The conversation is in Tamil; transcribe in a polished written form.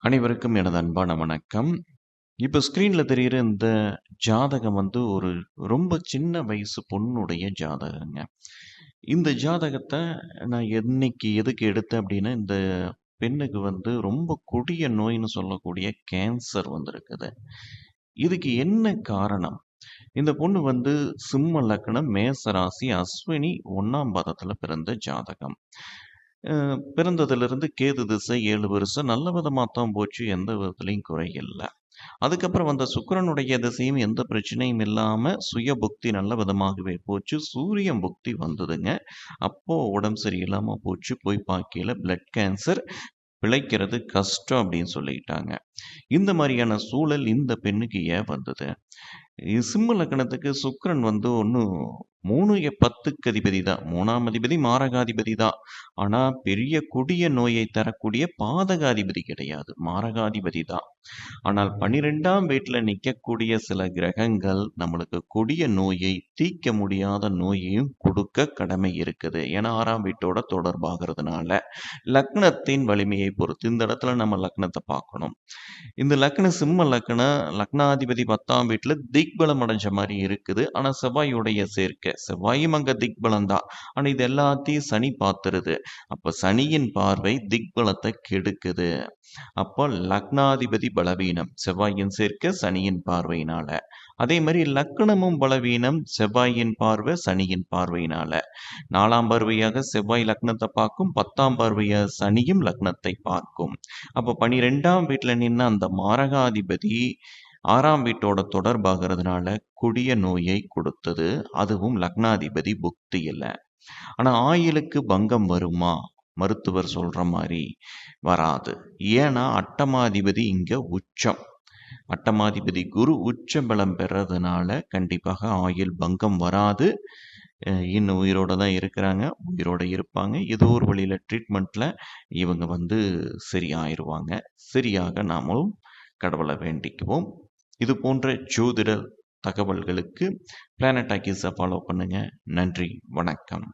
அனைவருக்கும் எனது அன்பான வணக்கம். இப்ப ஸ்க்ரீன்ல தெரியிற இந்த ஜாதகம் ஒரு ரொம்ப சின்ன வயசு பொண்ணுடைய ஜாதகங்க. இந்த ஜாதகத்த நான் என்னைக்கு எதுக்கு எடுத்தேன் அப்டின்னா, இந்த பெண்ணுக்கு ரொம்ப கொடிய நோய்ன்னு சொல்லக்கூடிய கேன்சர் வந்திருக்குது. இதுக்கு என்ன காரணம்? இந்த பொண்ணு சிம்ம லக்னம், மேச ராசி, அஸ்வினி 1ஆம் பாதத்துல பிறந்த ஜாதகம். பிறந்ததிலிருந்து கேது திசை 7 வருஷம் நல்ல விதமா தான் போச்சு. எந்த விதத்திலயும் குறை இல்ல. அதுக்கப்புறம் வந்த சுக்கிரனுடைய திசையும் எந்த பிரச்சனையும் இல்லாம சுய புக்தி நல்ல விதமாகவே போச்சு. சூரியன் புக்தி வந்ததுங்க. அப்போ உடம்பு சரியில்லாம போச்சு. போய் பார்க்கையில பிளட் கேன்சர். பிழைக்கிறது கஷ்டம் அப்படின்னு சொல்லிட்டாங்க. இந்த மாரியான சூழல் இந்த பெண்ணுக்கு ஏன் வந்தது? சிம்ம லக்னத்துக்கு சுக்கிரன் ஒண்ணும் 3 10க்கு அதிபதி தான். 3ஆம் அதிபதி மாரகாதிபதி தான். ஆனா பெரிய கொடிய நோயை தரக்கூடிய பாதகாதிபதி கிடையாது. மாரகாதிபதி தான். ஆனால் 12ஆம் வீட்ல நிக்கக்கூடிய சில கிரகங்கள் நம்மளுக்கு கொடிய நோயை, தீர்க்க முடியாத நோயையும் கொடுக்க கடமை இருக்குது. ஏன்னா 6ஆம் வீட்டோட தொடர்பாகிறதுனால. லக்னத்தின் வலிமையை பொறுத்து இந்த இடத்துல நம்ம லக்னத்த பார்க்கணும். இந்த சிம்ம லக்னாதிபதி 10ஆம் வீட்ல திக்பலம் அடைஞ்ச மாரி இருக்குது. ஆனா செவ்வாயுடைய சேர்க்கை. செவ்வாயும் அங்க திக்பலம் தான். ஆனா இது எல்லாத்தையும் சனி பார்த்துருது. அப்ப சனியின் பார்வை திக்பலத்தை கெடுக்குது. அப்போ லக்னாதிபதி பலவீனம். செவ்வாயின் சேர்க்கை சனியின் பார்வையினால. அதே மாதிரி லக்னமும் பலவீனம். செவ்வாயின் பார்வை சனியின் பார்வையினால. 4ஆம் பார்வையாக செவ்வாய் லக்னத்தை பார்க்கும். 10ஆம் பார்வையாக சனியும் லக்னத்தை பார்க்கும். அப்போ 12ஆம் வீட்டில் நின்ன அந்த மாரகாதிபதி 6ஆம் வீட்டோட தொடர்பாகிறதுனால கொடிய நோயை கொடுத்தது. அதுவும் லக்னாதிபதி புக்தி இல்லை. ஆனா ஆயுளுக்கு பங்கம் வருமா? மருத்துவர் சொல்ற மாதிரி வராது. ஏன்னா அட்டமாதிபதி இங்க உச்சம். அட்டமாதிபதி குரு உச்ச பலம் பெறதுனால கண்டிப்பாக ஆயுள் பங்கம் வராது. இன்னும் உயிரோட தான் இருக்கிறாங்க. உயிரோட இருப்பாங்க. ஏதோ ஒரு வழியில ட்ரீட்மெண்ட்ல இவங்க சரியாயிருவாங்க. சரியாக நாமளும் கடவுளை வேண்டிக்குவோம். இது போன்ற ஜோதிட தகவல்களுக்கு பிளானட் டாக்கீஸை ஃபாலோ பண்ணுங்க. நன்றி, வணக்கம்.